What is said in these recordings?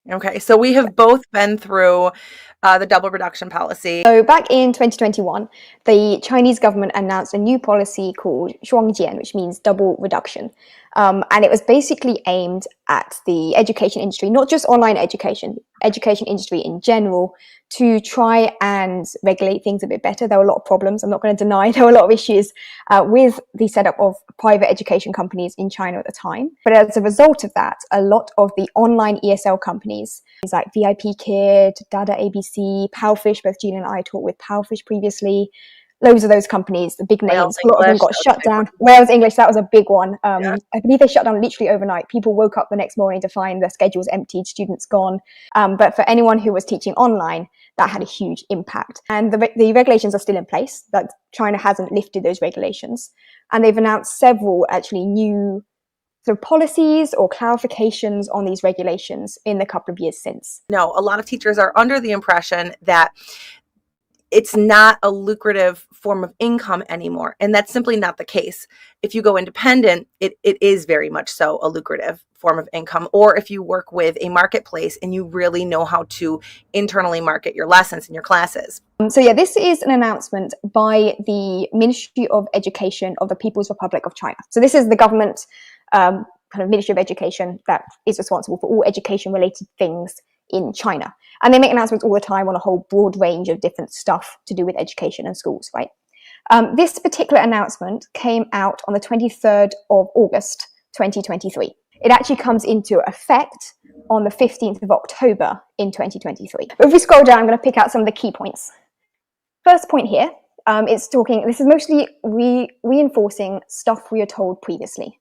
Okay, so we have both been through the double reduction policy. So back in 2021, the Chinese government announced a new policy called Shuangjian, which means double reduction. And it was basically aimed at the education industry, not just online education industry in general, to try and regulate things a bit better. There were a lot of problems. I'm not going to deny there were a lot of issues with the setup of private education companies in China at the time. But as a result of that, a lot of the online ESL companies, like VIP Kid, Dada ABC, Powfish, both Gina and I talked with Powfish previously, loads of those companies, the big Wales names, a lot of them English, got that was a shut big one. down. Wales English, that was a big one. Yeah. I believe they shut down literally overnight. People woke up the next morning to find their schedules emptied, students gone. But for anyone who was teaching online, that had a huge impact. And the regulations are still in place. That China hasn't lifted those regulations. And they've announced several actually new sort of policies or clarifications on these regulations in the couple of years since. No, a lot of teachers are under the impression that it's not a lucrative form of income anymore. And that's simply not the case. If you go independent, it is very much so a lucrative form of income. Or if you work with a marketplace and you really know how to internally market your lessons and your classes. So yeah, this is an announcement by the Ministry of Education of the People's Republic of China. So this is the government kind of Ministry of Education that is responsible for all education related things in China. And they make announcements all the time on a whole broad range of different stuff to do with education and schools, right? This particular announcement came out on the 23rd of August, 2023. It actually comes into effect on the 15th of October in 2023. But if we scroll down, I'm going to pick out some of the key points. First point here, this is mostly reinforcing stuff we are told previously.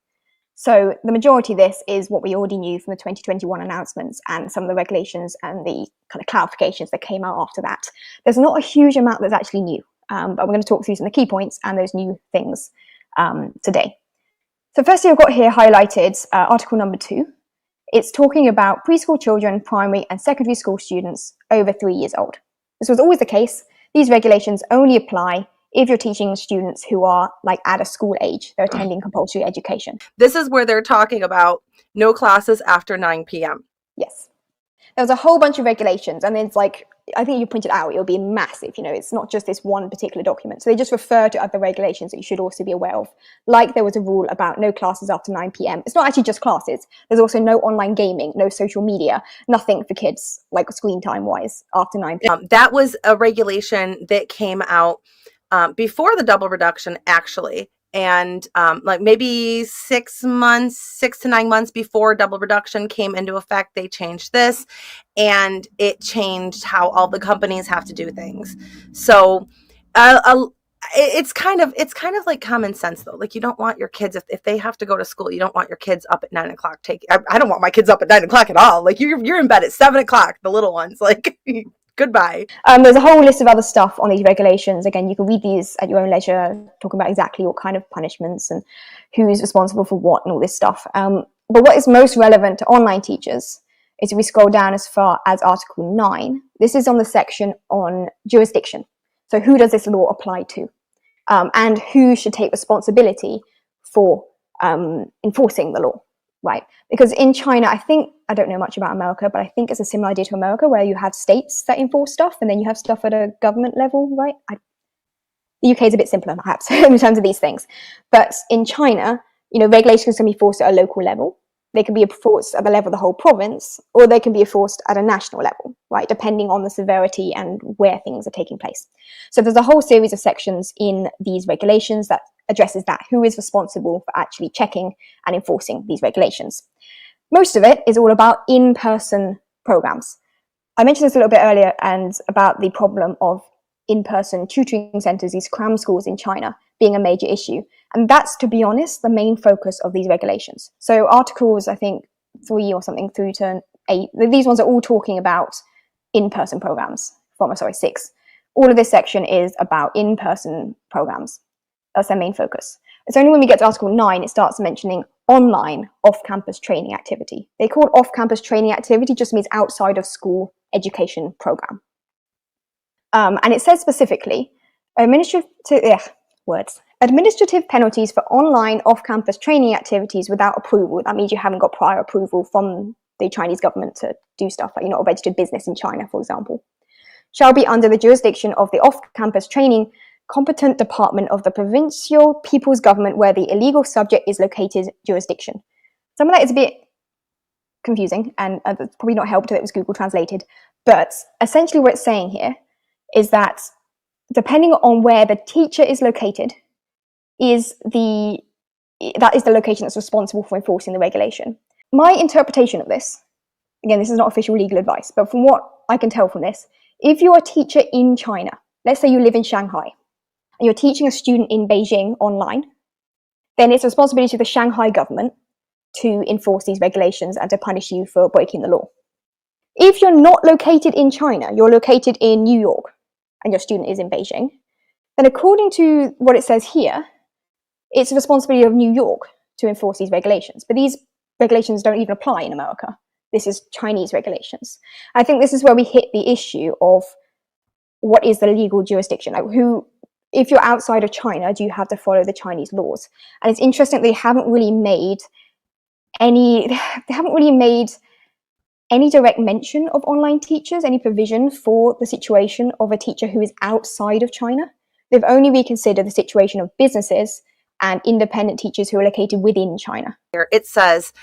So the majority of this is what we already knew from the 2021 announcements and some of the regulations and the kind of clarifications that came out after that. There's not a huge amount that's actually new, but we're going to talk through some of the key points and those new things today. So firstly, I've got here highlighted article number 2. It's talking about preschool children, primary and secondary school students over 3 years old. This was always the case. These regulations only apply if you're teaching students who are like at a school age, they're attending compulsory education. This is where they're talking about no classes after 9 p.m. Yes. There was a whole bunch of regulations, and it's like, I think you pointed out, it'll be massive, it's not just this one particular document. So they just refer to other regulations that you should also be aware of. Like there was a rule about no classes after 9 p.m. It's not actually just classes. There's also no online gaming, no social media, nothing for kids, like screen time wise, after 9 p.m. That was a regulation that came out before the double reduction, actually. And like maybe 6 to 9 months before double reduction came into effect, they changed this, and it changed how all the companies have to do things. So it's kind of like common sense though. Like you don't want your kids, if they have to go to school, you don't want your kids up at 9 o'clock. I don't want my kids up at 9 o'clock at all. Like you're in bed at 7 o'clock, the little ones, like goodbye. There's a whole list of other stuff on these regulations. Again, you can read these at your own leisure, talking about exactly what kind of punishments and who's responsible for what and all this stuff. But what is most relevant to online teachers is if we scroll down as far as Article 9. This is on the section on jurisdiction. So who does this law apply to? And who should take responsibility for enforcing the law? Right, because in China, I don't know much about America, but I think it's a similar idea to America where you have states that enforce stuff and then you have stuff at a government level, right? The UK is a bit simpler, perhaps, in terms of these things. But in China, regulations can be enforced at a local level. They can be enforced at the level of the whole province, or they can be enforced at a national level, right? Depending on the severity and where things are taking place. So there's a whole series of sections in these regulations that addresses that. Who is responsible for actually checking and enforcing these regulations? Most of it is all about in-person programs. I mentioned this a little bit earlier and about the problem of in-person tutoring centers, these cram schools in China, being a major issue. And that's, to be honest, the main focus of these regulations. So articles, I think 3 or something through to 8, these ones are all talking about in-person programs. 6. All of this section is about in-person programs. That's their main focus. It's only when we get to Article 9, it starts mentioning online off-campus training activity. They call it off-campus training activity, just means outside of school education program. And it says specifically, administrative penalties for online off-campus training activities without approval. That means you haven't got prior approval from the Chinese government to do stuff, like you're not a registered business in China, for example, shall be under the jurisdiction of the off-campus training competent department of the provincial people's government where the illegal subject is located jurisdiction. Some of that is a bit confusing, and that's probably not helped that it was Google translated, but essentially what it's saying here is that depending on where the teacher is located that is the location that's responsible for enforcing the regulation. My interpretation of this, again, this is not official legal advice, but from what I can tell from this, if you're a teacher in China, let's say you live in Shanghai, and you're teaching a student in Beijing online, then it's a responsibility of the Shanghai government to enforce these regulations and to punish you for breaking the law. If you're not located in China, you're located in New York, and your student is in Beijing, then according to what it says here, it's the responsibility of New York to enforce these regulations. But these regulations don't even apply in America. This is Chinese regulations. I think this is where we hit the issue of what is the legal jurisdiction. Like if you're outside of China, do you have to follow the Chinese laws? And it's interesting they haven't really made any direct mention of online teachers, any provision for the situation of a teacher who is outside of China. They've only reconsidered the situation of businesses and independent teachers who are located within China. It says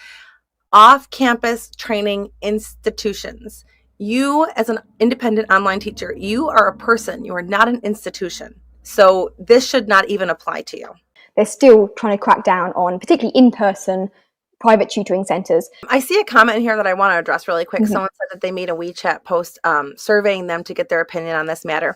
off-campus training institutions. You, as an independent online teacher, you are a person. You are not an institution. So this should not even apply to you. They're still trying to crack down on particularly in-person private tutoring centers. I see a comment here that I want to address really quick. Mm-hmm. Someone said that they made a WeChat post surveying them to get their opinion on this matter.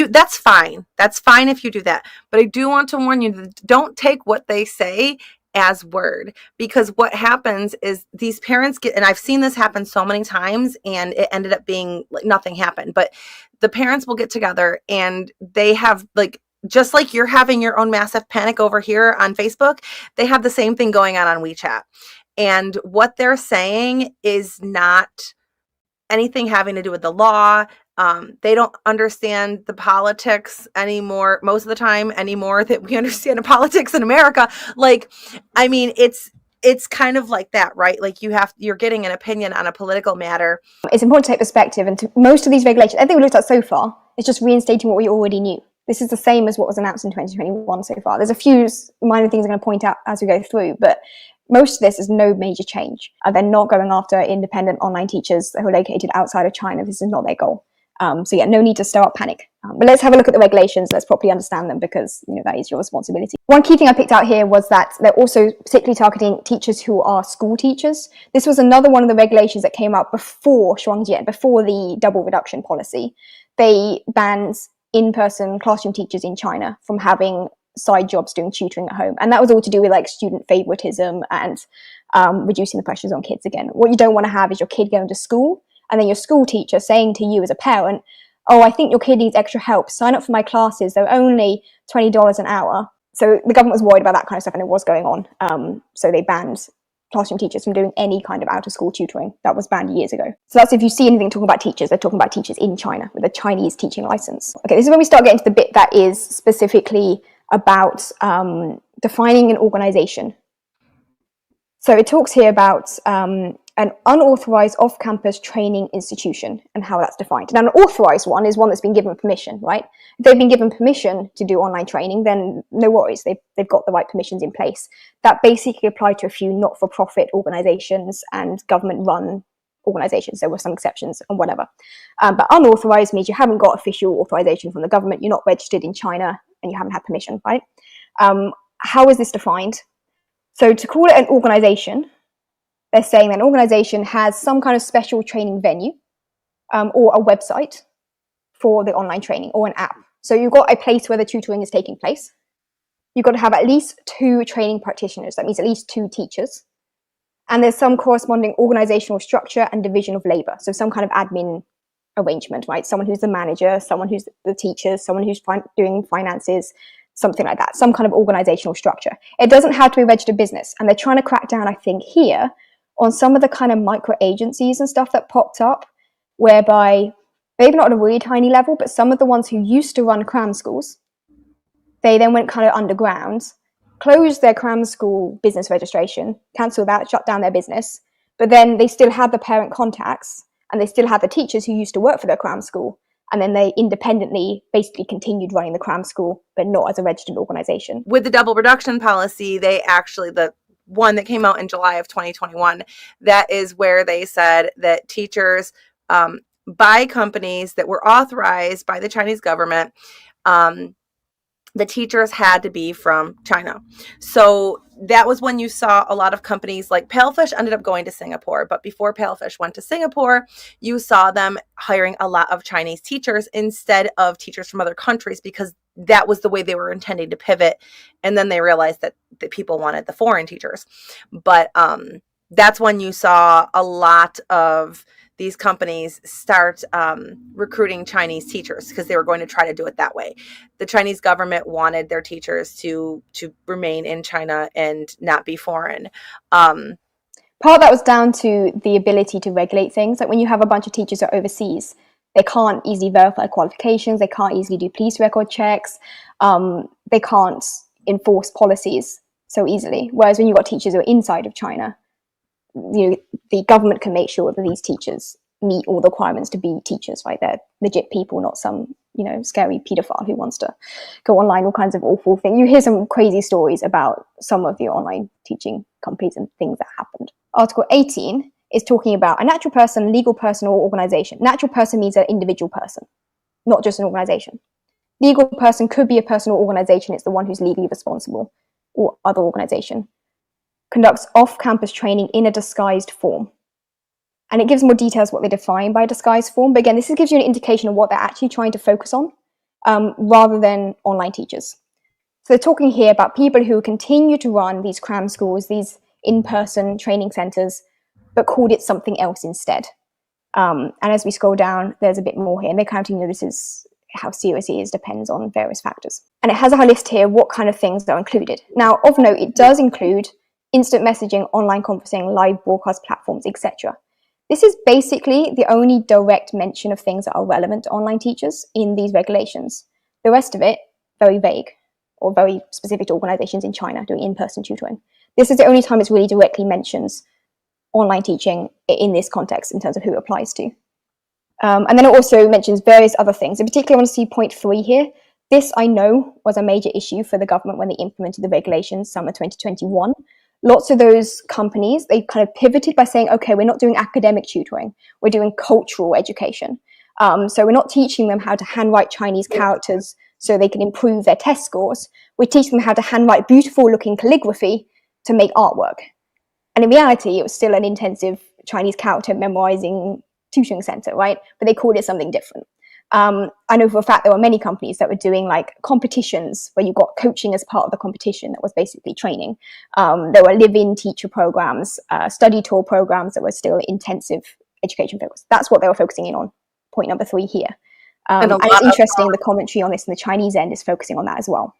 That's fine. That's fine if you do that. But I do want to warn you, don't take what they say as word, because what happens is these parents get, and I've seen this happen so many times, and it ended up being like nothing happened, but the parents will get together and they have just like you're having your own massive panic over here on Facebook, they have the same thing going on WeChat. And what they're saying is not anything having to do with the law. They don't understand the politics anymore, most of the time, anymore that we understand the politics in America. It's kind of like that, right? Like you're getting an opinion on a political matter. It's important to take perspective, and most of these regulations, everything we looked at so far is just reinstating what we already knew. This is the same as what was announced in 2021 so far. There's a few minor things I'm going to point out as we go through, but most of this is no major change. They're not going after independent online teachers who are located outside of China. This is not their goal. No need to stir up panic. But let's have a look at the regulations. Let's properly understand them, because that is your responsibility. One key thing I picked out here was that they're also particularly targeting teachers who are school teachers. This was another one of the regulations that came out before Shuangjian, before the double reduction policy. They banned in-person classroom teachers in China from having side jobs doing tutoring at home. And that was all to do with student favoritism and reducing the pressures on kids again. What you don't want to have is your kid going to school and then your school teacher saying to you as a parent, oh, I think your kid needs extra help. Sign up for my classes. They're only $20 an hour. So the government was worried about that kind of stuff, and it was going on. So they banned classroom teachers from doing any kind of out-of-school tutoring. That was banned years ago. So that's if you see anything talking about teachers, they're talking about teachers in China with a Chinese teaching license. Okay, this is when we start getting to the bit that is specifically about defining an organization. So it talks here about an unauthorized off-campus training institution and how that's defined. Now, an authorized one is one that's been given permission, right? If they've been given permission to do online training, then no worries, they've got the right permissions in place. That basically applied to a few not-for-profit organizations and government-run organizations. There were some exceptions and whatever. But unauthorized means you haven't got official authorization from the government, you're not registered in China, and you haven't had permission, right? How is this defined? So to call it an organization, they're saying that an organization has some kind of special training venue or a website for the online training, or an app. So you've got a place where the tutoring is taking place. You've got to have at least 2 training practitioners. That means at least 2 teachers. And there's some corresponding organizational structure and division of labor. So some kind of admin arrangement, right? Someone who's the manager, someone who's the teacher, someone who's doing finances, something like that. Some kind of organizational structure. It doesn't have to be a registered business. And they're trying to crack down, I think, here on some of the kind of micro agencies and stuff that popped up, whereby maybe not at a really tiny level, but some of the ones who used to run cram schools, they then went kind of underground, closed their cram school business registration, cancelled that, shut down their business, But then they still had the parent contacts, and they still had the teachers who used to work for their cram school. And then they independently basically continued running the cram school, but not as a registered organization. With the double reduction policy, they actually, the one that came out in July of 2021, that is where they said that teachers by companies that were authorized by the Chinese government, the teachers had to be from China. So that was when you saw a lot of companies like Palefish ended up going to Singapore. But before Palefish went to Singapore, you saw them hiring a lot of Chinese teachers instead of teachers from other countries, because that was the way they were intending to pivot. And then they realized that people wanted the foreign teachers. But that's when you saw a lot of these companies start recruiting Chinese teachers, because they were going to try to do it that way. The Chinese government wanted their teachers to remain in China and not be foreign. Part of that was down to the ability to regulate things. Like when you have a bunch of teachers that are overseas, they can't easily verify qualifications, they can't easily do police record checks, they can't enforce policies so easily. Whereas when you've got teachers who are inside of China, the government can make sure that these teachers meet all the requirements to be teachers, right? They're legit people, not some, scary pedophile who wants to go online, all kinds of awful things. You hear some crazy stories about some of the online teaching companies and things that happened. Article 18 is talking about a natural person, legal person, or organization. Natural person means an individual person, not just an organization. Legal person could be a person or organization. It's the one who's legally responsible, or other organization. Conducts off-campus training in a disguised form. And it gives more details what they define by disguised form. But again, this gives you an indication of what they're actually trying to focus on, rather than online teachers. So they're talking here about people who continue to run these cram schools, these in-person training centers, but called it something else instead. And as we scroll down, there's a bit more here. And they're counting, this is how serious it is, depends on various factors. And it has a whole list here of what kind of things are included. Now, of note, it does include instant messaging, online conferencing, live broadcast platforms, etc. This is basically the only direct mention of things that are relevant to online teachers in these regulations. The rest of it, very vague, or very specific to organizations in China doing in-person tutoring. This is the only time it really directly mentions online teaching in this context in terms of who it applies to. And then it also mentions various other things. In particular, I want to see point 3 here. This, I know, was a major issue for the government when they implemented the regulations summer 2021. Lots of those companies, they kind of pivoted by saying, okay, we're not doing academic tutoring, we're doing cultural education. So we're not teaching them how to handwrite Chinese characters so they can improve their test scores. We're teaching them how to handwrite beautiful looking calligraphy to make artwork. And in reality, it was still an intensive Chinese character memorizing tutoring center, right? But they called it something different. I know for a fact there were many companies that were doing like competitions where you got coaching as part of the competition that was basically training. There were live-in teacher programs, study tour programs that were still intensive education focus. That's what they were focusing in on, point number 3 here. And it's interesting, the commentary on this in the Chinese end is focusing on that as well.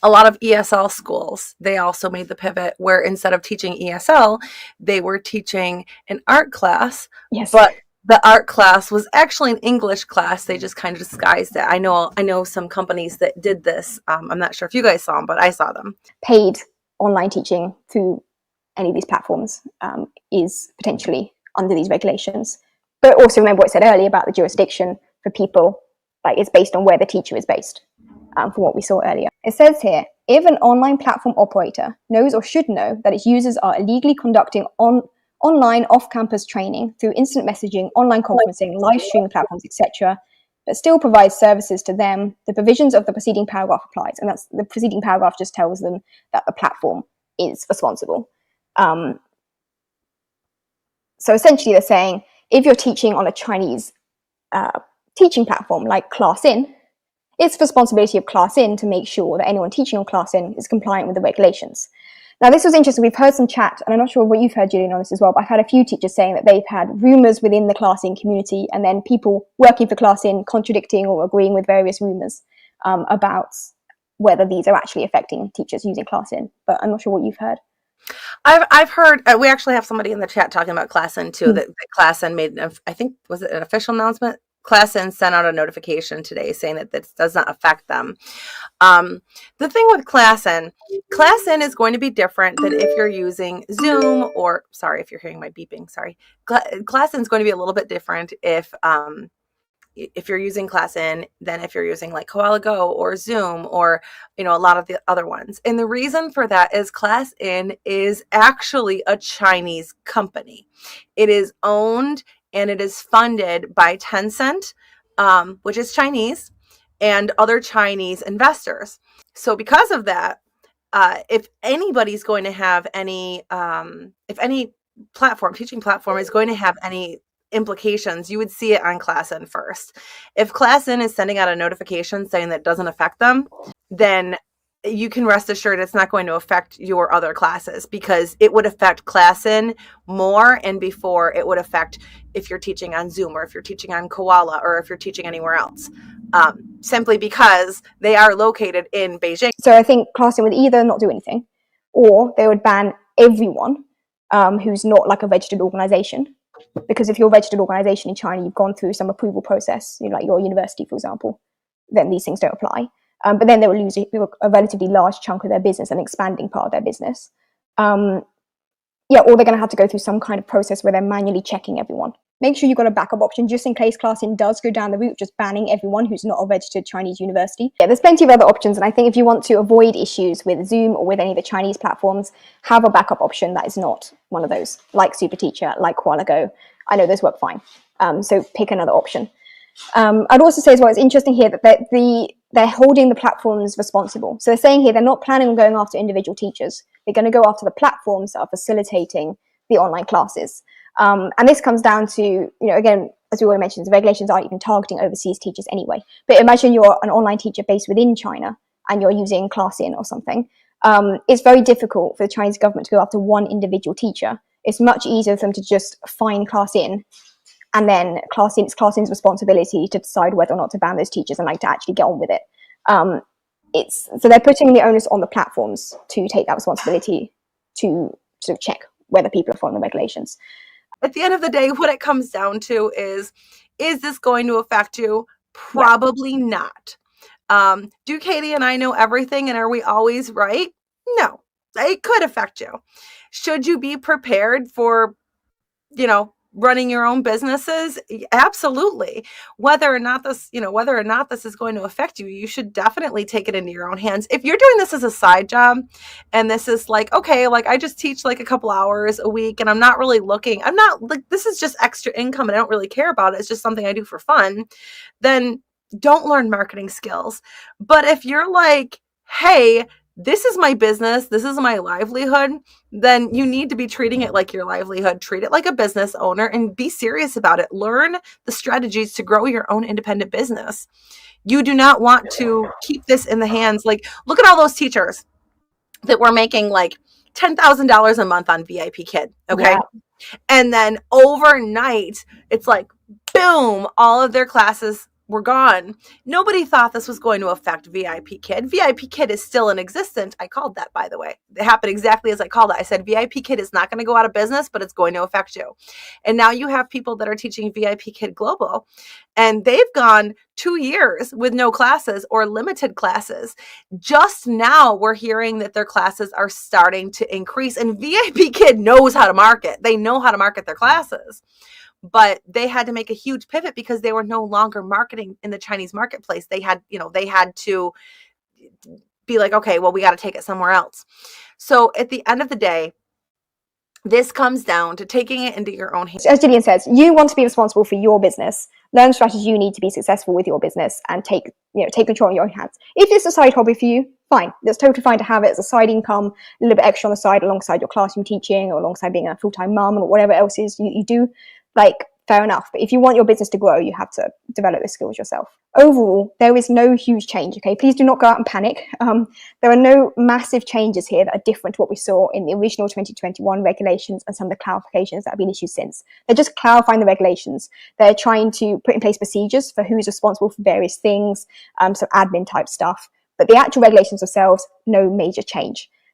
A lot of ESL schools, they also made the pivot where instead of teaching ESL, they were teaching an art class. Yes. But the art class was actually an English class. They just kind of disguised it. I know some companies that did this. I'm not sure if you guys saw them, but I saw them. Paid online teaching through any of these platforms is potentially under these regulations. But also remember what I said earlier about the jurisdiction for people, like it's based on where the teacher is based, from what we saw earlier. It says here, if an online platform operator knows or should know that its users are illegally conducting online off-campus training through instant messaging, online conferencing, live streaming platforms, etc., but still provides services to them, the provisions of the preceding paragraph applies. And that's the preceding paragraph just tells them that the platform is responsible. So essentially they're saying, if you're teaching on a Chinese teaching platform like Classin, it's the responsibility of Classin to make sure that anyone teaching on Classin is compliant with the regulations. Now, this was interesting. We've heard some chat, and I'm not sure what you've heard, Julian, on this as well, but I've had a few teachers saying that they've had rumours within the Classin community and then people working for Classin contradicting or agreeing with various rumours about whether these are actually affecting teachers using Classin. But I'm not sure what you've heard. I've heard, we actually have somebody in the chat talking about Classin too, that Classin made, I think, was it an official announcement Classin sent out a notification today saying that this does not affect them. The thing with Classin is going to be different than if you're using Zoom or, sorry if you're hearing my beeping, sorry. Classin is going to be a little bit different if you're using Classin than if you're using like Koala Go or Zoom or, a lot of the other ones. And the reason for that is Classin is actually a Chinese company. It is owned and it is funded by Tencent, which is Chinese, and other Chinese investors. So because of that, if anybody's going to have if any teaching platform is going to have any implications, you would see it on Classin first. If Classin is sending out a notification saying that doesn't affect them, then you can rest assured it's not going to affect your other classes, because it would affect Classin more and before it would affect if you're teaching on Zoom or if you're teaching on Koala or if you're teaching anywhere else, simply because they are located in Beijing. So I think Classin would either not do anything, or they would ban everyone who's not like a registered organization. Because if you're a registered organization in China, you've gone through some approval process, like your university, for example, then these things don't apply. But then they will lose a relatively large chunk of their business, an expanding part of their business. Or they're going to have to go through some kind of process where they're manually checking everyone. Make sure you've got a backup option just in case Classin does go down the route of just banning everyone who's not a registered Chinese university. Yeah, there's plenty of other options, and I think if you want to avoid issues with Zoom or with any of the Chinese platforms, have a backup option that is not one of those, like Super Teacher, like Koala Go. I know those work fine. So pick another option. I'd also say as well, it's interesting here that they're holding the platforms responsible. So they're saying here they're not planning on going after individual teachers. They're going to go after the platforms that are facilitating the online classes. And this comes down to, again, as we already mentioned, the regulations aren't even targeting overseas teachers anyway. But imagine you're an online teacher based within China and you're using Classin or something. It's very difficult for the Chinese government to go after one individual teacher. It's much easier for them to just fine Classin, and then it's Classin's responsibility to decide whether or not to ban those teachers and to actually get on with it. So they're putting the onus on the platforms to take that responsibility to sort of check whether people are following the regulations. At the end of the day, what it comes down to is this going to affect you? Probably not. Do Katie and I know everything, and are we always right? No, it could affect you. Should you be prepared for, running your own businesses? Absolutely. Whether or not this is going to affect you, you should definitely take it into your own hands. If you're doing this as a side job and this is okay, I just teach a couple hours a week and I'm not this is just extra income and I don't really care about it, it's just something I do for fun, then don't learn marketing skills. But if you're hey, this is my business, this is my livelihood, then you need to be treating it like your livelihood. Treat it like a business owner and be serious about it. Learn the strategies to grow your own independent business. You do not want to keep this in the hands. Look at all those teachers that were making $10,000 a month on VIP Kid. Okay. Yeah. And then overnight, it's boom, all of their classes were gone. Nobody thought this was going to affect VIP Kid. VIP Kid is still in existence. I called that, by the way. It happened exactly as I called it. I said VIP Kid is not going to go out of business, but it's going to affect you. And now you have people that are teaching VIP Kid Global, and they've gone 2 years with no classes or limited classes. Just now we're hearing that their classes are starting to increase, and VIP Kid knows how to market. They know how to market their classes. But they had to make a huge pivot because they were no longer marketing in the Chinese marketplace. They had to be okay, well, we got to take it somewhere else. So at the end of the day, this comes down to taking it into your own hands. As Gillian says, you want to be responsible for your business, learn strategies you need to be successful with your business, and take control in your own hands. If it's a side hobby for you, fine. It's totally fine to have it as a side income, a little bit extra on the side alongside your classroom teaching or alongside being a full-time mum or whatever else is you do. Fair enough. But if you want your business to grow, you have to develop the skills yourself. Overall, there is no huge change, okay? Please do not go out and panic. There are no massive changes here that are different to what we saw in the original 2021 regulations and some of the clarifications that have been issued since. They're just clarifying the regulations. They're trying to put in place procedures for who's responsible for various things, so admin type stuff. But the actual regulations themselves, no major change.